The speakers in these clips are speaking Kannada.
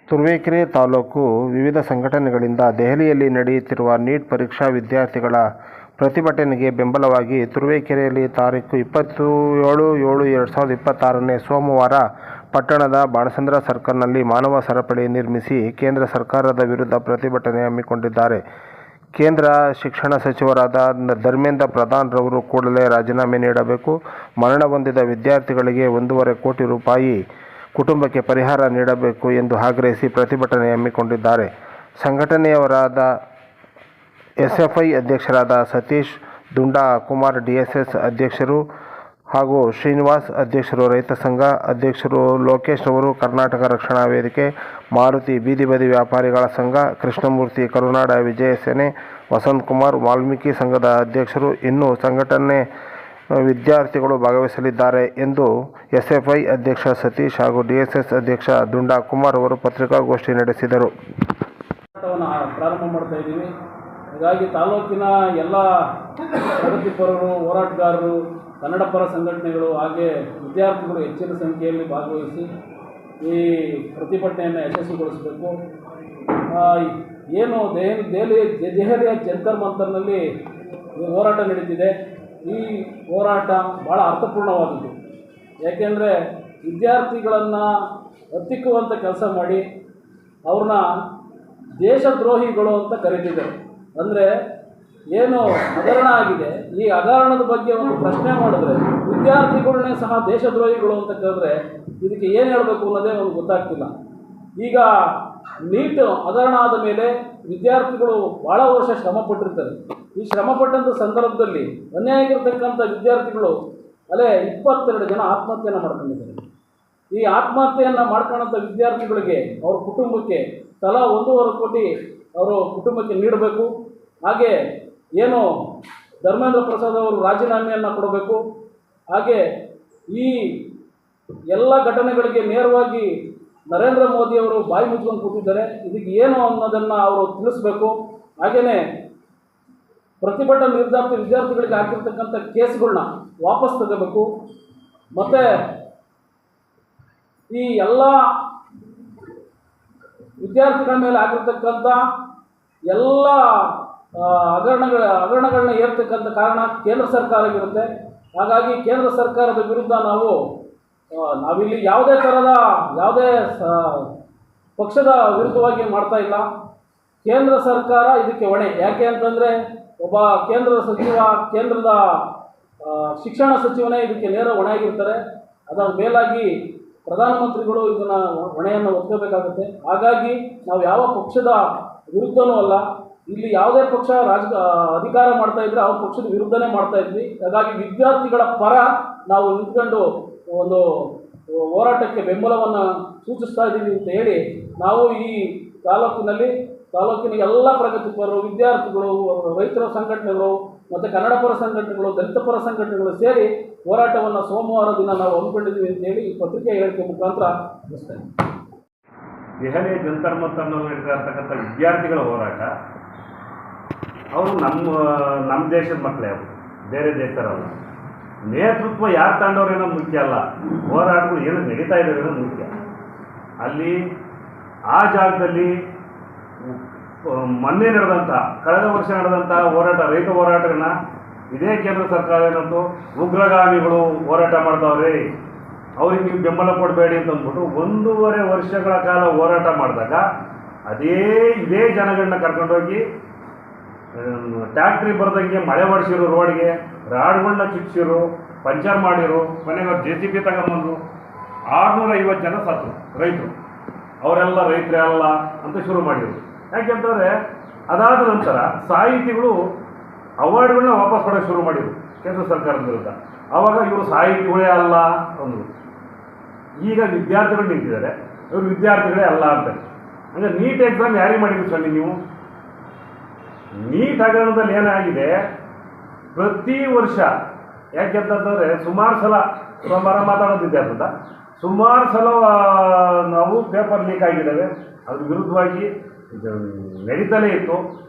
ತುರುವೇಕೆರೆ ತಾಲೂಕು ವಿವಿಧ ಸಂಘಟನೆಗಳಿಂದ ದೆಹಲಿಯಲ್ಲಿ ನಡೆಯುತ್ತಿರುವ ನೀಟ್ ಪರೀಕ್ಷಾ ವಿದ್ಯಾರ್ಥಿಗಳ ಪ್ರತಿಭಟನೆಗೆ ಬೆಂಬಲವಾಗಿ ತುರುವೇಕೆರೆಯಲ್ಲಿ ತಾರೀಖು 27/7/2026 ಸೋಮವಾರ ಪಟ್ಟಣದ ಬಾಣಸಂದ್ರ ಸರ್ಕಲ್ನಲ್ಲಿ ಮಾನವ ಸರಪಳಿ ನಿರ್ಮಿಸಿ ಕೇಂದ್ರ ಸರ್ಕಾರದ ವಿರುದ್ಧ ಪ್ರತಿಭಟನೆ ಹಮ್ಮಿಕೊಂಡಿದ್ದಾರೆ. ಕೇಂದ್ರ ಶಿಕ್ಷಣ ಸಚಿವರಾದ ಧರ್ಮೇಂದ್ರ ಪ್ರಧಾನ್ ರವರು ಕೂಡಲೇ ರಾಜೀನಾಮೆ ನೀಡಬೇಕು, ಮರಣ ಹೊಂದಿದ ವಿದ್ಯಾರ್ಥಿಗಳಿಗೆ 1.5 ಕೋಟಿ ರೂಪಾಯಿ ಕುಟುಂಬಕ್ಕೆ ಪರಿಹಾರ ನೀಡಬೇಕು ಎಂದು ಆಗ್ರಹಿಸಿ ಪ್ರತಿಭಟನೆ ಹಮ್ಮಿಕೊಂಡಿದ್ದಾರೆ. ಸಂಘಟನೆಯವರಾದ ಎಸ್ಎಫ್ಐ ಅಧ್ಯಕ್ಷರಾದ ಸತೀಶ್ ದುಂಡಾ, ಕುಮಾರ್ ಡಿಎಸ್ಎಸ್ ಅಧ್ಯಕ್ಷರು ಹಾಗೂ ಶ್ರೀನಿವಾಸ್ ಅಧ್ಯಕ್ಷರು, ರೈತ ಸಂಘ ಅಧ್ಯಕ್ಷರು ಲೋಕೇಶ್ ರವರು, ಕರ್ನಾಟಕ ರಕ್ಷಣಾ ವೇದಿಕೆ, ಮಾರುತಿ ಬೀದಿ ಬದಿ ವ್ಯಾಪಾರಿಗಳ ಸಂಘ, ಕೃಷ್ಣಮೂರ್ತಿ ಕರುನಾಡ ವಿಜಯ ಸೇನೆ, ವಸಂತಕುಮಾರ್ ವಾಲ್ಮೀಕಿ ಸಂಘದ ಅಧ್ಯಕ್ಷರು ಇನ್ನೂ ಸಂಘಟನೆ ವಿದ್ಯಾರ್ಥಿಗಳು ಭಾಗವಹಿಸಲಿದ್ದಾರೆ ಎಂದು ಎಸ್ಎಫ್ಐ ಅಧ್ಯಕ್ಷ ಸತೀಶ್ ಹಾಗೂ ಡಿಎಸ್ಎಸ್ ಅಧ್ಯಕ್ಷ ದುಂಡಾ ಕುಮಾರ್ ಅವರು ಪತ್ರಿಕಾಗೋಷ್ಠಿ ನಡೆಸಿದರು. ಪ್ರಾರಂಭ ಮಾಡ್ತಾ ಇದ್ದೀವಿ. ಹೀಗಾಗಿ ತಾಲೂಕಿನ ಎಲ್ಲ ಪ್ರಗತಿಪರರು, ಹೋರಾಟಗಾರರು, ಕನ್ನಡ ಪರ ಸಂಘಟನೆಗಳು ಹಾಗೆ ವಿದ್ಯಾರ್ಥಿಗಳು ಹೆಚ್ಚಿನ ಸಂಖ್ಯೆಯಲ್ಲಿ ಭಾಗವಹಿಸಿ ಈ ಪ್ರತಿಭಟನೆಯನ್ನು ಯಶಸ್ವಿಗೊಳಿಸಬೇಕು. ಏನು ದೆಹಲಿಯ ಜಂತರ್ ಮಂತರ್ನಲ್ಲಿ ಹೋರಾಟ ನಡೀತಿದೆ. ಈ ಹೋರಾಟ ಭಾಳ ಅರ್ಥಪೂರ್ಣವಾದದ್ದು. ಯಾಕೆಂದರೆ ವಿದ್ಯಾರ್ಥಿಗಳನ್ನು ಹತ್ತಿಕ್ಕುವಂಥ ಕೆಲಸ ಮಾಡಿ ಅವ್ರನ್ನ ದೇಶದ್ರೋಹಿಗಳು ಅಂತ ಕರೀತಿದ್ದಾರೆ. ಅಂದರೆ ಏನು ಹಗರಣ ಆಗಿದೆ, ಈ ಹಗರಣದ ಬಗ್ಗೆ ಒಂದು ಪ್ರಶ್ನೆ ಮಾಡಿದ್ರೆ ವಿದ್ಯಾರ್ಥಿಗಳನ್ನೇ ಸಹ ದೇಶದ್ರೋಹಿಗಳು ಅಂತ ಕರೆದ್ರೆ ಇದಕ್ಕೆ ಏನು ಹೇಳಬೇಕು ಅನ್ನೋದೇ ಒಂದು ಗೊತ್ತಾಗ್ತಿಲ್ಲ. ಈಗ ನೀಟ್ ಹಗರಣ ಆದ ಮೇಲೆ ವಿದ್ಯಾರ್ಥಿಗಳು ಭಾಳ ವರ್ಷ ಶ್ರಮಪಟ್ಟಿರ್ತಾರೆ. ಈ ಶ್ರಮಪಟ್ಟಂಥ ಸಂದರ್ಭದಲ್ಲಿ ಅನ್ಯಾಯವಾಗಿರ್ತಕ್ಕಂಥ ವಿದ್ಯಾರ್ಥಿಗಳು 22 ಜನ ಆತ್ಮಹತ್ಯೆಯನ್ನು ಮಾಡ್ಕೊಂಡಿದ್ದಾರೆ. ಈ ಆತ್ಮಹತ್ಯೆಯನ್ನು ಮಾಡ್ಕೊಳ್ಳೋಂಥ ವಿದ್ಯಾರ್ಥಿಗಳಿಗೆ ಅವ್ರ ಕುಟುಂಬಕ್ಕೆ ತಲಾ 1.5 ಕೋಟಿ ಅವರು ಕುಟುಂಬಕ್ಕೆ ನೀಡಬೇಕು. ಹಾಗೆ ಏನು ಧರ್ಮೇಂದ್ರ ಪ್ರಸಾದ್ ಅವರು ರಾಜೀನಾಮೆಯನ್ನು ಕೊಡಬೇಕು. ಹಾಗೆ ಈ ಎಲ್ಲ ಘಟನೆಗಳಿಗೆ ನೇರವಾಗಿ ನರೇಂದ್ರ ಮೋದಿಯವರು ಬಾಯಿ ಮುಚ್ಕೊಂಡು ಕೂತಿದ್ದಾರೆ. ಇದಕ್ಕೆ ಏನು ಅನ್ನೋದನ್ನು ಅವರು ತಿಳಿಸ್ಬೇಕು. ಹಾಗೆಯೇ ಪ್ರತಿಭಟನೆ ವಿದ್ಯಾರ್ಥಿಗಳಿಗೆ ಆಗಿರ್ತಕ್ಕಂಥ ಕೇಸ್ಗಳನ್ನ ವಾಪಸ್ ತಗೋಬೇಕು. ಮತ್ತು ಈ ಎಲ್ಲ ವಿದ್ಯಾರ್ಥಿಗಳ ಮೇಲೆ ಆಗಿರ್ತಕ್ಕಂಥ ಎಲ್ಲ ಹಗರಣಗಳನ್ನ ಏರ್ತಕ್ಕಂಥ ಕಾರಣ ಕೇಂದ್ರ ಸರ್ಕಾರವಿರುತ್ತೆ. ಹಾಗಾಗಿ ಕೇಂದ್ರ ಸರ್ಕಾರದ ವಿರುದ್ಧ ನಾವಿಲ್ಲಿ ಯಾವುದೇ ಪಕ್ಷದ ವಿರುದ್ಧವಾಗಿ ಮಾಡ್ತಾ ಇಲ್ಲ. ಕೇಂದ್ರ ಸರ್ಕಾರ ಇದಕ್ಕೆ ಹೊಣೆ. ಯಾಕೆ ಅಂತಂದರೆ ಒಬ್ಬ ಕೇಂದ್ರದ ಶಿಕ್ಷಣ ಸಚಿವನೇ ಇದಕ್ಕೆ ನೇರ ಹೊಣೆಯಾಗಿರ್ತಾರೆ. ಅದರ ಮೇಲಾಗಿ ಪ್ರಧಾನಮಂತ್ರಿಗಳು ಇದನ್ನು ಹೊಣೆಯನ್ನು ಒತ್ಕೋಬೇಕಾಗುತ್ತೆ. ಹಾಗಾಗಿ ನಾವು ಯಾವ ಪಕ್ಷದ ವಿರುದ್ಧನೂ ಅಲ್ಲ. ಇಲ್ಲಿ ಯಾವುದೇ ಪಕ್ಷ ಅಧಿಕಾರ ಮಾಡ್ತಾ ಇದ್ರೆ ಅವ್ರ ಪಕ್ಷದ ವಿರುದ್ಧನೇ ಮಾಡ್ತಾ ಇದ್ವಿ. ಹಾಗಾಗಿ ವಿದ್ಯಾರ್ಥಿಗಳ ಪರ ನಾವು ನಿಂತ್ಕೊಂಡು ಒಂದು ಹೋರಾಟಕ್ಕೆ ಬೆಂಬಲವನ್ನು ಸೂಚಿಸ್ತಾ ಇದ್ದೀವಿ ಅಂತ ಹೇಳಿ ನಾವು ಈ ತಾಲೂಕಿನ ಎಲ್ಲ ಪ್ರಗತಿಪರರು, ವಿದ್ಯಾರ್ಥಿಗಳು, ರೈತರ ಸಂಘಟನೆಗಳು ಮತ್ತು ಕನ್ನಡ ಪರ ಸಂಘಟನೆಗಳು, ದಲಿತ ಪರ ಸಂಘಟನೆಗಳು ಸೇರಿ ಹೋರಾಟವನ್ನು ಸೋಮವಾರ ದಿನ ನಾವು ಹಮ್ಮಿಕೊಂಡಿದ್ದೀವಿ ಅಂತೇಳಿ ಈ ಪತ್ರಿಕೆ ಹೇಳಿಕೆ ಮುಖಾಂತರ ತಿಳಿಸ್ತೇನೆ. ದೆಹಲಿಯ ಜಂತರ್ ಮಂತರ್ನಲ್ಲಿ ನಡೀತಾ ಇರ್ತಕ್ಕಂಥ ವಿದ್ಯಾರ್ಥಿಗಳ ಹೋರಾಟ ಅವರು ನಮ್ಮ ದೇಶದ ಮಕ್ಕಳೇ, ಅವರು ಬೇರೆ ದೇಶದವರಲ್ಲ. ನೇತೃತ್ವ ಯಾರು ತಗೊಂಡವ್ರೇನೋ ಮುಖ್ಯ ಅಲ್ಲ, ಹೋರಾಟಗಳು ಏನು ನಡೀತಾ ಇದ್ದಾವೇನೋ ಮುಖ್ಯ. ಅಲ್ಲಿ ಆ ಜಾಗದಲ್ಲಿ ಮೊನ್ನೆ ಕಳೆದ ವರ್ಷ ನಡೆದಂಥ ರೈತ ಹೋರಾಟಗಳನ್ನ ಇದೇ ಕೇಂದ್ರ ಸರ್ಕಾರ ಏನಂತೂ ಉಗ್ರಗಾಮಿಗಳು ಹೋರಾಟ ಮಾಡ್ತಾವ್ರೆ, ಅವ್ರಿಗೆ ನೀವು ಬೆಂಬಲ ಕೊಡಬೇಡಿ ಅಂತ ಅಂದ್ಬಿಟ್ಟು 1.5 ವರ್ಷಗಳ ಕಾಲ ಹೋರಾಟ ಮಾಡಿದಾಗ ಇದೇ ಜನಗಳನ್ನ ಕರ್ಕೊಂಡೋಗಿ ಟ್ಯಾಕ್ಟ್ರಿ ಬರ್ದಂಗೆ ಮಳೆ ಹೊಡಿಸಿರು, ರೋಡ್ಗೆ ರಾಡ್ಗಳನ್ನ ಚುಚ್ಚಿರು, ಪಂಚರ್ ಮಾಡಿರು, ಮನೆಗೆ JCB ತಗೊಂಬಂದರು. 650 ಜನ ಸತ್ರು ರೈತರು. ಅವರೆಲ್ಲ ರೈತರೇ ಅಲ್ಲ ಅಂತ ಶುರು ಮಾಡಿದರು. ಯಾಕೆಂತಂದರೆ ಅದಾದ ನಂತರ ಸಾಹಿತಿಗಳು ಅವಾರ್ಡ್ಗಳನ್ನ ವಾಪಸ್ ಕೊಡೋಕ್ಕೆ ಶುರು ಮಾಡಿದರು ಕೇಂದ್ರ ಸರ್ಕಾರದ ವಿರುದ್ಧ. ಆವಾಗ ಇವರು ಸಾಹಿತಿಗಳೇ ಅಲ್ಲ ಅಂದರು. ಈಗ ವಿದ್ಯಾರ್ಥಿಗಳು ನಿಂತಿದ್ದಾರೆ, ಇವರು ವಿದ್ಯಾರ್ಥಿಗಳೇ ಅಲ್ಲ ಅಂತಾರೆ. ಹಂಗೆ ನೀಟ್ ಎಕ್ಸಾಮ್ ಯಾರಿಗೆ ಮಾಡಿದ್ರು ಸ್ವಾಮಿ ನೀವು? ನೀಟ್ ಹಗರಣದಲ್ಲಿ ಏನಾಗಿದೆ, ಪ್ರತಿ ವರ್ಷ ಯಾಕೆಂತಂದರೆ ಸುಮಾರು ಸಲ ಮಾತಾಡೋದಿದೆ ಅಂತ ಸುಮಾರು ಸಲ ನಾವು ಪೇಪರ್ ಲೀಕ್ ಆಗಿದ್ದಾವೆ. ಅದ್ರ ವಿರುದ್ಧವಾಗಿ ನಡೀತಲೇ ಇತ್ತು.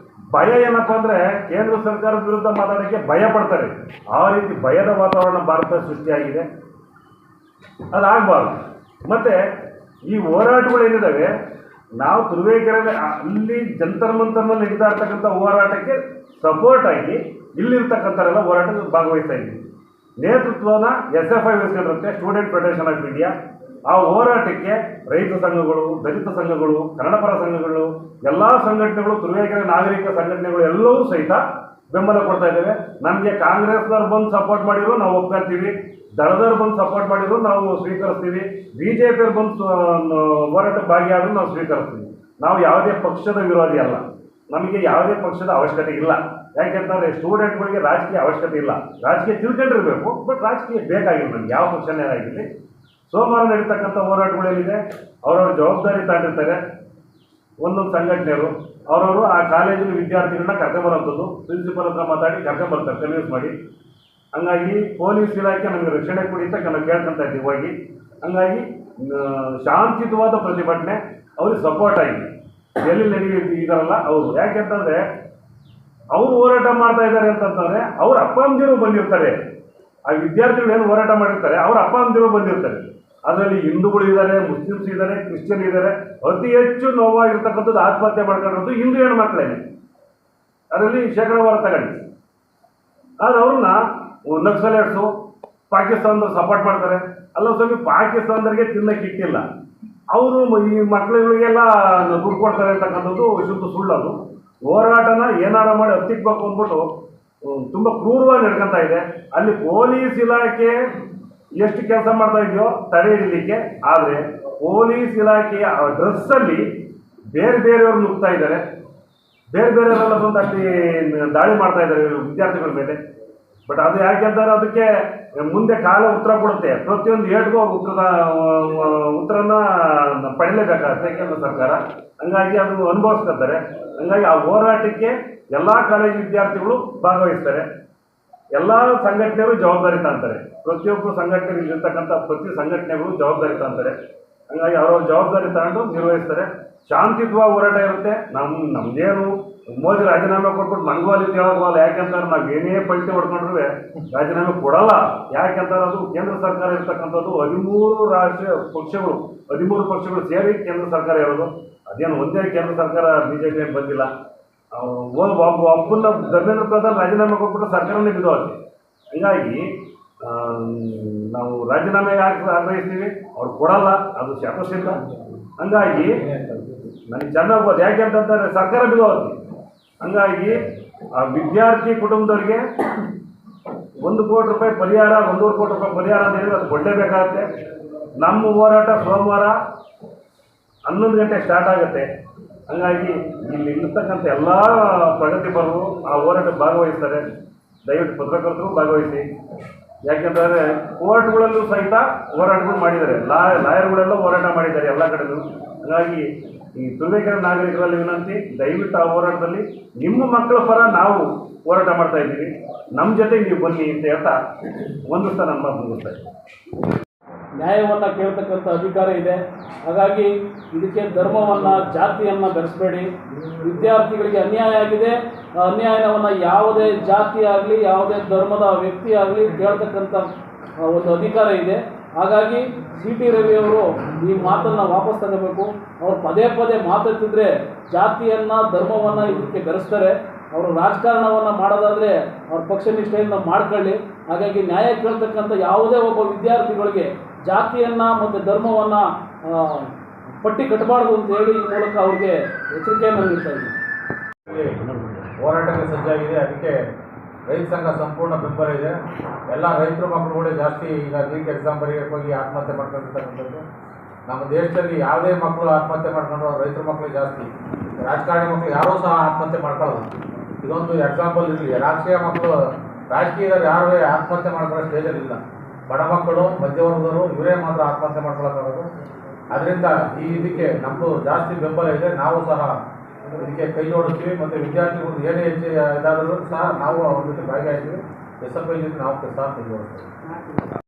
ಭಯ ಏನಪ್ಪ ಅಂದರೆ ಕೇಂದ್ರ ಸರ್ಕಾರದ ವಿರುದ್ಧ ಮಾತಾಡೋಕ್ಕೆ ಭಯ ಪಡ್ತಾರೆ. ಆ ರೀತಿ ಭಯದ ವಾತಾವರಣ ಭಾರತ ಸೃಷ್ಟಿಯಾಗಿದೆ. ಅದಾಗಬಾರ್ದು. ಮತ್ತು ಈ ಹೋರಾಟಗಳೇನಿದ್ದಾವೆ ನಾವು ತುರುವೇಕೆರೆ ಅಲ್ಲಿ ಜಂತರ್ ಮಂತರ್ನಲ್ಲಿ ನಡೀತಾ ಇರ್ತಕ್ಕಂಥ ಹೋರಾಟಕ್ಕೆ ಸಪೋರ್ಟ್ ಆಗಿ ಇಲ್ಲಿರ್ತಕ್ಕಂಥವರೆಲ್ಲ ಹೋರಾಟದಲ್ಲಿ ಭಾಗವಹಿಸ್ತಾ ಇದ್ದೀವಿ. ನೇತೃತ್ವನ SFI ವಹಿಸ್ಕೊಂಡಿರುತ್ತೆ, ಸ್ಟೂಡೆಂಟ್ ಫೆಡರೇಷನ್ ಆಫ್ ಇಂಡಿಯಾ. ಆ ಹೋರಾಟಕ್ಕೆ ರೈತ ಸಂಘಗಳು, ದಲಿತ ಸಂಘಗಳು, ಕನ್ನಡಪರ ಸಂಘಗಳು, ಎಲ್ಲ ಸಂಘಟನೆಗಳು, ತುರುವೇಕೆರೆ ನಾಗರಿಕ ಸಂಘಟನೆಗಳು ಎಲ್ಲವೂ ಸಹಿತ ಬೆಂಬಲ ಕೊಡ್ತಾ ಇದ್ದೇವೆ. ನಮಗೆ ಕಾಂಗ್ರೆಸ್ನವ್ರು ಬಂದು ಸಪೋರ್ಟ್ ಮಾಡಿದ್ರು ನಾವು ಒಪ್ಕೊಳ್ತೀವಿ, ದಳದವ್ರು ಬಂದು ಸಪೋರ್ಟ್ ಮಾಡಿದ್ರು ನಾವು ಸ್ವೀಕರಿಸ್ತೀವಿ, BJಪಿಯವ್ರು ಬಂದು ಹೋರಾಟಕ್ಕೆ ಭಾಗಿಯಾದರೂ ನಾವು ಸ್ವೀಕರಿಸ್ತೀವಿ. ನಾವು ಯಾವುದೇ ಪಕ್ಷದ ವಿರೋಧಿ ಅಲ್ಲ, ನಮಗೆ ಯಾವುದೇ ಪಕ್ಷದ ಅವಶ್ಯಕತೆ ಇಲ್ಲ. ಯಾಕೆಂತಂದರೆ ಸ್ಟೂಡೆಂಟ್ಗಳಿಗೆ ರಾಜಕೀಯ ಅವಶ್ಯಕತೆ ಇಲ್ಲ, ರಾಜಕೀಯ ತಿಳ್ಕೊಂಡಿರಬೇಕು, ಬಟ್ ರಾಜಕೀಯ ಬೇಕಾಗಿಲ್ಲ ನಮ್ಗೆ, ಯಾವ ಪಕ್ಷನೇ ಆಗಿರಲಿ. ಸೋಮವಾರ ನಡೀತಕ್ಕಂಥ ಹೋರಾಟಗಳೇನಿದೆ ಅವರವ್ರ ಜವಾಬ್ದಾರಿ ತಗೊಂಡಿರ್ತಾರೆ. ಒಂದೊಂದು ಸಂಘಟನೆಯವರು ಅವರವರು ಆ ಕಾಲೇಜಿನ ವಿದ್ಯಾರ್ಥಿಗಳನ್ನ ಕರ್ಕೊಂಬರೋಂಥದ್ದು, ಪ್ರಿನ್ಸಿಪಲ್ ಹತ್ರ ಮಾತಾಡಿ ಕರ್ಕೊಂಬರ್ತಾರೆ ಕನ್ವಿನ್ಸ್ ಮಾಡಿ. ಹಂಗಾಗಿ ಪೊಲೀಸ್ ಇಲಾಖೆ ನಮಗೆ ರಕ್ಷಣೆ ಕೊಡಿ ಅಂತ ನಾವು ಕೇಳ್ಕೊತಾ ಇದ್ದೀವಿ ಹೋಗಿ. ಹಂಗಾಗಿ ಶಾಂತಿಯುತವಾದ ಪ್ರತಿಭಟನೆ ಅವ್ರಿಗೆ ಸಪೋರ್ಟ್ ಆಗಿದೆ. ಎಲ್ಲಿ ನಡೆಯಿದಾರಲ್ಲ ಅವರು, ಯಾಕೆಂತಂದರೆ ಅವರು ಹೋರಾಟ ಮಾಡ್ತಾ ಇದ್ದಾರೆ ಅಂತಂತಂದರೆ ಅವ್ರ ಅಪ್ಪ ಅಮ್ಮಂದಿರು ಬಂದಿರ್ತಾರೆ. ಆ ವಿದ್ಯಾರ್ಥಿಗಳು ಏನು ಹೋರಾಟ ಮಾಡಿರ್ತಾರೆ ಅವ್ರ ಅಪ್ಪ ಅಮ್ಮಂದಿರು ಬಂದಿರ್ತಾರೆ. ಅದರಲ್ಲಿ ಹಿಂದೂಗಳು ಇದ್ದಾರೆ, ಮುಸ್ಲಿಮ್ಸ್ ಇದ್ದಾರೆ, ಕ್ರಿಶ್ಚಿಯನ್ ಇದ್ದಾರೆ. ಅತಿ ಹೆಚ್ಚು ನೋವಾಗಿರ್ತಕ್ಕಂಥದ್ದು ಆತ್ಮಹತ್ಯೆ ಮಾಡ್ಕೊಂಡಿರೋದು ಹಿಂದೂ ಹೆಣ್ಮಕ್ಳೇನೆ. ಅದರಲ್ಲಿ ಶೇಕಡಾವಾರು ತಗೊಂಡು ಆದರೆ ಅವ್ರನ್ನ ನಕ್ಸಲೇಟ್ಸು ಪಾಕಿಸ್ತಾನದವ್ರು ಸಪೋರ್ಟ್ ಮಾಡ್ತಾರೆ. ಅಲ್ಲ ಸ್ವಾಮಿ, ಪಾಕಿಸ್ತಾನದವ್ರಿಗೆ ತಿನ್ನಕ್ಕೆ ಇಟ್ಟಿಲ್ಲ, ಅವರು ಈ ಮಕ್ಕಳುಗಳಿಗೆಲ್ಲ ದುಡ್ಡು ಕೊಡ್ತಾರೆ ಅಂತಕ್ಕಂಥದ್ದು ಶುದ್ಧ ಸುಳ್ಳದು. ಹೋರಾಟನ ಏನಾರ ಮಾಡಿ ಹತ್ತಿಕ್ಬೇಕು ಅಂದ್ಬಿಟ್ಟು ತುಂಬ ಕ್ರೂರವಾಗಿ ನಡ್ಕೊತಾ ಇದೆ. ಅಲ್ಲಿ ಪೊಲೀಸ್ ಇಲಾಖೆ ಎಷ್ಟು ಕೆಲಸ ಮಾಡ್ತಾ ಇದೆಯೋ ತಡೆ ಹಿಡಿಲಿಕ್ಕೆ, ಆದರೆ ಪೊಲೀಸ್ ಇಲಾಖೆಯ ಡ್ರೆಸ್ಸಲ್ಲಿ ಬೇರೆ ಬೇರೆಯವ್ರು ನುಗ್ತಾ ಇದ್ದಾರೆ, ಬೇರೆ ಬೇರೆಯವರೆಲ್ಲ ಬಂದು ಅಲ್ಲಿ ದಾಳಿ ಮಾಡ್ತಾ ಇದ್ದಾರೆ ವಿದ್ಯಾರ್ಥಿಗಳ ಮೇಲೆ. ಬಟ್ ಅದು ಯಾಕೆಂತಾರೆ ಅದಕ್ಕೆ ಮುಂದೆ ಕಾಲ ಉತ್ತರ ಕೊಡುತ್ತೆ. ಪ್ರತಿಯೊಂದು ಏಟ್ಗೂ ಉತ್ತರನ ಪಡೀಲೇಬೇಕಾಗುತ್ತೆ ಕೇಂದ್ರ ಸರ್ಕಾರ. ಹಂಗಾಗಿ ಅದು ಅನುಭವಿಸ್ಕೊತಾರೆ. ಹಂಗಾಗಿ ಆ ಹೋರಾಟಕ್ಕೆ ಎಲ್ಲ ಕಾಲೇಜು ವಿದ್ಯಾರ್ಥಿಗಳು ಭಾಗವಹಿಸ್ತಾರೆ, ಎಲ್ಲ ಸಂಘಟನೆಗಳು ಜವಾಬ್ದಾರಿ ತಗೊಂತಾರೆ. ಪ್ರತಿಯೊಬ್ಬರು ಸಂಘಟನೆಗಳು ಇರ್ತಕ್ಕಂಥ ಪ್ರತಿ ಸಂಘಟನೆಗಳು ಜವಾಬ್ದಾರಿ ತಗೊಂತಾರೆ. ಹಂಗಾಗಿ ಅವ್ರವ್ರ ಜವಾಬ್ದಾರಿ ತಗೊಂಡು ನಿರ್ವಹಿಸ್ತಾರೆ. ಶಾಂತಿಯುತವಾಗಿ ಹೋರಾಟ ಇರುತ್ತೆ. ನಮ್ದೇನು ಮೋದಿ ರಾಜೀನಾಮೆ ಕೊಟ್ಬಿಟ್ಟು ನನಗೂ ಅಲ್ಲಿ ಹೇಳೋಲ್ಲ. ಯಾಕೆಂತಾರೆ ನಾವು ಏನೇ ಪಲ್ಟಿ ಹೊಡ್ಕೊಂಡ್ರೂ ರಾಜೀನಾಮೆ ಕೊಡಲ್ಲ. ಯಾಕೆಂತಾರೆ ಅದು ಕೇಂದ್ರ ಸರ್ಕಾರ ಇರ್ತಕ್ಕಂಥದ್ದು 13 ರಾಷ್ಟ್ರೀಯ ಪಕ್ಷಗಳು, 13 ಪಕ್ಷಗಳು ಸೇರಿ ಕೇಂದ್ರ ಸರ್ಕಾರ ಇರೋದು. ಅದೇನು ಒಂದೇ ಕೇಂದ್ರ ಸರ್ಕಾರ BJP ಏನು ಬಂದಿಲ್ಲ. ಒಬ್ಬನ ಧರ್ಮೇಂದ್ರ ಪ್ರಧಾನ್ ರಾಜೀನಾಮೆ ಕೊಟ್ಬಿಟ್ಟು ಸರ್ಕಾರನೇ ಬಿದ್ದೋಗುತ್ತೆ. ಹೀಗಾಗಿ ನಾವು ರಾಜೀನಾಮೆಗೆ ಆಗ್ರಹಿಸ್ತೀವಿ, ಅವ್ರು ಕೊಡಲ್ಲ, ಅದು ಶಾಪಸಿಲ್ಲ. ಹಂಗಾಗಿ ನನಗೆ ಚೆನ್ನಾಗಿ ಹೋಗೋದು ಯಾಕೆ ಅಂತಂತಾರೆ ಸರ್ಕಾರ ಬಿದ್ದೋಗುತ್ತೆ. ಹಂಗಾಗಿ ಆ ವಿದ್ಯಾರ್ಥಿ ಕುಟುಂಬದವ್ರಿಗೆ 1 ಕೋಟಿ ರೂಪಾಯಿ ಪರಿಹಾರ, 1.5 ಕೋಟಿ ರೂಪಾಯಿ ಪರಿಹಾರ ಅಂತ ಹೇಳಿದ್ರೆ ಅದು ಕೊಡಲೇಬೇಕಾಗತ್ತೆ. ನಮ್ಮ ಹೋರಾಟ ಸೋಮವಾರ 11 ಗಂಟೆಗೆ ಸ್ಟಾರ್ಟ್ ಆಗುತ್ತೆ. ಹಂಗಾಗಿ ಇಲ್ಲಿ ಇರ್ತಕ್ಕಂಥ ಎಲ್ಲ ಪ್ರಗತಿಪರರು ಆ ಹೋರಾಟಕ್ಕೆ ಭಾಗವಹಿಸ್ತಾರೆ. ದಯವಿಟ್ಟು ಪತ್ರಕರ್ತರು ಭಾಗವಹಿಸಿ. ಯಾಕೆಂತಂದರೆ ಕೋರ್ಟ್ಗಳಲ್ಲೂ ಸಹಿತ ಹೋರಾಟಗಳು ಮಾಡಿದ್ದಾರೆ, ಲಾಯರ್ಗಳೆಲ್ಲ ಹೋರಾಟ ಮಾಡಿದ್ದಾರೆ ಎಲ್ಲ ಕಡೆಯೂ. ಹಾಗಾಗಿ ಈ ತುರುವೇಕೆರೆ ನಾಗರಿಕರಲ್ಲಿ ವಿನಂತಿ, ದಯವಿಟ್ಟು ಆ ಹೋರಾಟದಲ್ಲಿ ನಿಮ್ಮ ಮಕ್ಕಳ ಪರ ನಾವು ಹೋರಾಟ ಮಾಡ್ತಾ ಇದ್ದೀವಿ, ನಮ್ಮ ಜೊತೆ ನೀವು ಬನ್ನಿ ಅಂತ ಹೇಳ್ತಾ ಒಂದು ಸ್ಥಾನ ನಮ್ಮ ಮುಗಿಸ್ತಾ ಇದ್ದೀವಿ. ನ್ಯಾಯವನ್ನು ಕೇಳ್ತಕ್ಕಂಥ ಅಧಿಕಾರ ಇದೆ. ಹಾಗಾಗಿ ಇದಕ್ಕೆ ಧರ್ಮವನ್ನು, ಜಾತಿಯನ್ನು ಬೆರೆಸಬೇಡಿ. ವಿದ್ಯಾರ್ಥಿಗಳಿಗೆ ಅನ್ಯಾಯ ಆಗಿದೆ. ಆ ಅನ್ಯಾಯವನ್ನು ಯಾವುದೇ ಜಾತಿ ಆಗಲಿ, ಯಾವುದೇ ಧರ್ಮದ ವ್ಯಕ್ತಿ ಆಗಲಿ ಕೇಳ್ತಕ್ಕಂಥ ಒಂದು ಅಧಿಕಾರ ಇದೆ. ಹಾಗಾಗಿ CT ರವಿಯವರು ಈ ಮಾತನ್ನು ವಾಪಸ್ ತಗೋಬೇಕು. ಅವ್ರು ಪದೇ ಪದೇ ಮಾತಾಡ್ತಿದ್ರೆ ಜಾತಿಯನ್ನು, ಧರ್ಮವನ್ನು ಇದಕ್ಕೆ ಬೆರೆಸ್ತಾರೆ. ಅವರು ರಾಜಕಾರಣವನ್ನು ಮಾಡೋದಾದರೆ ಅವ್ರ ಪಕ್ಷ ನಿಷ್ಠೆಯಿಂದ ಮಾಡ್ಕೊಳ್ಳಿ. ಹಾಗಾಗಿ ನ್ಯಾಯ ಕೇಳ್ತಕ್ಕಂಥ ಯಾವುದೇ ಒಬ್ಬ ವಿದ್ಯಾರ್ಥಿಗಳಿಗೆ ಜಾತಿಯನ್ನು ಮತ್ತು ಧರ್ಮವನ್ನು ಪಟ್ಟಿ ಕಟ್ಟಬಾರ್ದು ಅಂತ ಹೇಳಿ ಈ ಮೂಲಕ ಅವ್ರಿಗೆ ಎಚ್ಚರಿಕೆಯನ್ನು ನೀಡ್ತಾ ಇದ್ದೀನಿ. ಹೋರಾಟಕ್ಕೆ ಸಜ್ಜಾಗಿದೆ. ಅದಕ್ಕೆ ರೈತ ಸಂಘ ಸಂಪೂರ್ಣ ಬೆಂಬಲ ಇದೆ. ಎಲ್ಲ ರೈತರ ಮಕ್ಕಳುಗಳೇ ಜಾಸ್ತಿ ಈಗ ನೀಟ್ ಎಕ್ಸಾಮ್ ಬರೆಯೋಕ್ಕೆ ಹೋಗಿ ಆತ್ಮಹತ್ಯೆ ಮಾಡ್ಕೊಂಡಿರ್ತಕ್ಕಂಥದ್ದು. ನಮ್ಮ ದೇಶದಲ್ಲಿ ಯಾವುದೇ ಮಕ್ಕಳು ಆತ್ಮಹತ್ಯೆ ಮಾಡ್ಕೊಂಡ್ರು ರೈತರ ಮಕ್ಕಳು ಜಾಸ್ತಿ. ರಾಜಕಾರಣಿ ಮಕ್ಕಳು ಯಾರೂ ಸಹ ಆತ್ಮಹತ್ಯೆ ಮಾಡ್ಕೊಳ್ಳೋದು. ಇದೊಂದು ಎಕ್ಸಾಂಪಲ್ ಇರಲಿ. ರಾಜಕೀಯ ಮಕ್ಕಳು, ರಾಜಕೀಯದಲ್ಲಿ ಯಾರೂ ಆತ್ಮಹತ್ಯೆ ಮಾಡ್ಕೊಳ್ಳೋ ಸ್ಟೇಜಲ್ಲಿ ಇಲ್ಲ. ಬಡ ಮಕ್ಕಳು, ಮಧ್ಯವರ್ಗದವರು ಇವರೇ ಮಾತ್ರ ಆತ್ಮಹತ್ಯೆ ಮಾಡ್ಕೊಳ್ಳೋಕ್ಕಾಗೋದು. ಅದರಿಂದ ಇದಕ್ಕೆ ನಮ್ಮದು ಜಾಸ್ತಿ ಬೆಂಬಲ ಇದೆ. ನಾವು ಸಹ ಇದಕ್ಕೆ ಕೈ ಜೋಡಿಸ್ತೀವಿ. ಮತ್ತು ವಿದ್ಯಾರ್ಥಿಗಳು ಏನೇ ಹೆಚ್ಚು ಇದಾದರೂ ಸಹ ನಾವು ಅವ್ರ ಜೊತೆ ಭಾಗಿಯಾಗ್ತೀವಿ. SFI ಜೊತೆ ನಾವು ಸಹ ಕೈ ಜೋಡಿಸ್ತೀವಿ.